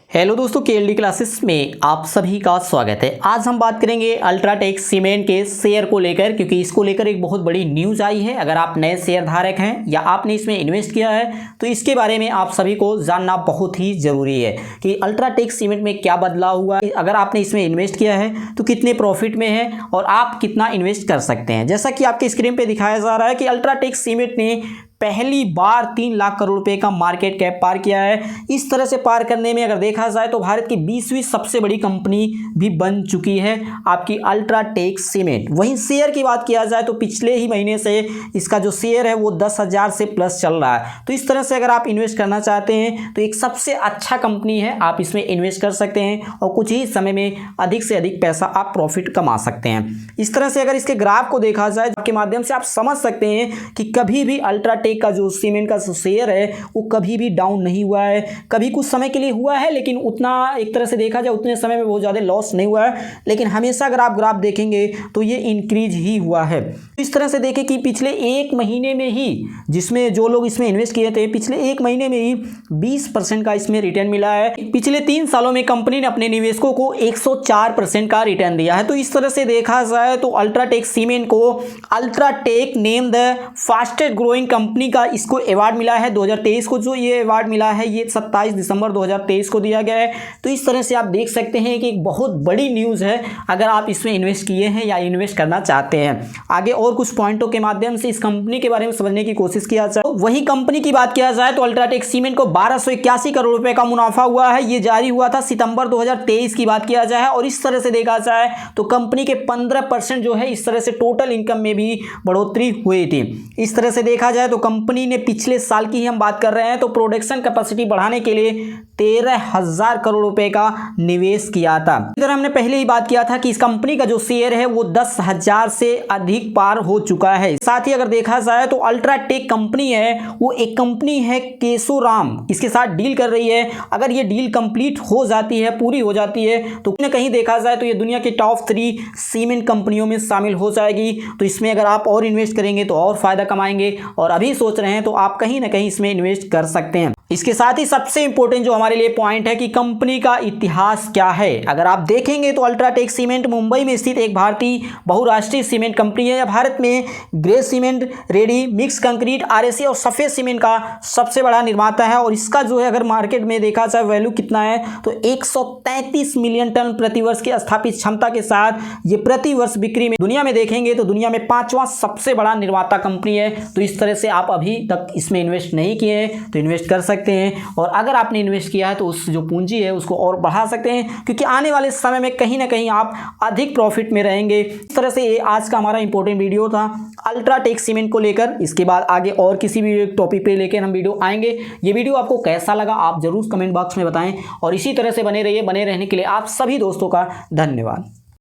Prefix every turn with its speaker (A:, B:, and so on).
A: Hello दोस्तों, KLD classes में आप सभी का स्वागत है। आज हम बात करेंगे अल्ट्राटेक सीमेंट के शेयर को लेकर, क्योंकि इसको लेकर एक बहुत बड़ी न्यूज़ आई है। अगर आप नए शेयर धारक हैं या आपने इसमें इन्वेस्ट किया है तो इसके बारे में आप सभी को जानना बहुत ही ज़रूरी है कि अल्ट्राटेक सीमेंट में क्या बदलाव हुआ है, अगर आपने इसमें इन्वेस्ट किया है तो कितने प्रॉफिट में है और आप कितना इन्वेस्ट कर सकते हैं। जैसा कि आपके स्क्रीन पर दिखाया जा रहा है कि अल्ट्राटेक सीमेंट ने पहली बार 3 लाख करोड़ रुपए का मार्केट कैप पार किया है। इस तरह से पार करने में अगर देखा जाए तो भारत की 20वीं सबसे बड़ी कंपनी भी बन चुकी है आपकी अल्ट्राटेक सीमेंट। वहीं शेयर की बात किया जाए तो पिछले ही महीने से इसका जो शेयर है वो 10,000 से प्लस चल रहा है। तो इस तरह से अगर आप इन्वेस्ट करना चाहते हैं तो एक सबसे अच्छा कंपनी है, आप इसमें इन्वेस्ट कर सकते हैं और कुछ ही समय में अधिक से अधिक पैसा आप प्रॉफिट कमा सकते हैं। इस तरह से अगर इसके ग्राफ को देखा जाए के माध्यम से आप समझ सकते हैं कि कभी भी अल्ट्राटेक का जो सीमेंट का शेयर है वो कभी भी डाउन नहीं हुआ है। कभी कुछ समय के लिए हुआ है लेकिन उतना, एक तरह से देखा जाए उतने समय में बहुत ज़्यादा लॉस नहीं हुआ है, लेकिन हमेशा अगर आप ग्राफ देखेंगे तो ये इंक्रीज ही हुआ है। इस तरह से देखें कि पिछले एक महीने में ही, जिसमें जो लोग इसमें इन्वेस्ट किए थे, पिछले एक महीने में ही 20% का इसमें रिटर्न मिला है। पिछले 3 सालों में कंपनी ने अपने निवेशकों को 104% का रिटर्न दिया है। तो इस तरह से देखा जाए तो अल्ट्राटेक सीमेंट को UltraTech name the fastest growing company का इसको अवार्ड मिला है 2023 को। जो ये अवार्ड मिला है ये 27 दिसंबर 2023 को दिया गया है। तो इस तरह से आप देख सकते हैं कि एक बहुत बड़ी न्यूज़ है अगर आप इसमें इन्वेस्ट किए हैं या इन्वेस्ट करना चाहते हैं। आगे और कुछ पॉइंटों के माध्यम से इस कंपनी के बारे में समझने की कोशिश किया जाए। तो वही कंपनी की बात किया जाए तो अल्ट्राटेक सीमेंट को 1281 करोड़ रुपए का मुनाफा हुआ है। ये जारी हुआ था सितंबर 2023 की बात किया जाए। और इस तरह से देखा जाए तो कंपनी के 15% जो है इस तरह से टोटल इनकम में भी बढ़ोतरी हुई थी। इस तरह से देखा जाए तो कंपनी ने पिछले साल की ही हम बात कर रहे हैं तो प्रोडक्शन कैपेसिटी बढ़ाने के लिए 13,000 करोड़ रुपए का निवेश किया था। इधर हमने पहले ही बात किया था कि इस कंपनी का जो शेयर है वो 10,000 से अधिक पार हो चुका है। साथ ही अगर देखा जाए तो अल्ट्राटेक कंपनी है वो एक कंपनी है केशोराम, इसके साथ डील कर रही है। अगर ये डील कंप्लीट हो जाती है, पूरी हो जाती है, तो कहीं देखा जाए तो ये दुनिया के टॉप 3 सीमेंट कंपनियों में शामिल हो जाएगी। तो इसमें अगर आप और इन्वेस्ट करेंगे तो और फायदा कमाएंगे, और अभी सोच रहे हैं तो आप कहीं ना कहीं इसमें इन्वेस्ट कर सकते हैं। इसके साथ ही सबसे इंपॉर्टेंट जो हमारे लिए पॉइंट है कि कंपनी का इतिहास क्या है। अगर आप देखेंगे तो अल्ट्राटेक सीमेंट मुंबई में स्थित एक भारतीय बहुराष्ट्रीय सीमेंट कंपनी है। भारत में grey cement, ready mix concrete, RAC और सफेद सीमेंट का सबसे बड़ा निर्माता है। और इसका जो है अगर मार्केट में देखा जाए वैल्यू कितना है तो 133 मिलियन टन प्रतिवर्ष की स्थापित क्षमता के साथ ये प्रतिवर्ष बिक्री में दुनिया में देखेंगे तो दुनिया में 5वां सबसे बड़ा निर्माता कंपनी है। तो इस तरह से आप अभी तक इसमें इन्वेस्ट नहीं किए हैं तो इन्वेस्ट कर सकते हैं, और अगर आपने इन्वेस्ट किया है तो उस जो पूंजी है उसको और बढ़ा सकते हैं, क्योंकि आने वाले समय में कहीं ना कहीं आप अधिक प्रॉफिट में रहेंगे। इस तरह से ये आज का हमारा इंपॉर्टेंट वीडियो था अल्ट्राटेक सीमेंट को लेकर। इसके बाद आगे और किसी भी टॉपिक पे लेकर हम वीडियो आएंगे। ये वीडियो आपको कैसा लगा आप जरूर कमेंट बॉक्स में बताएं, और इसी तरह से बने रहिए। बने रहने के लिए आप सभी दोस्तों का धन्यवाद।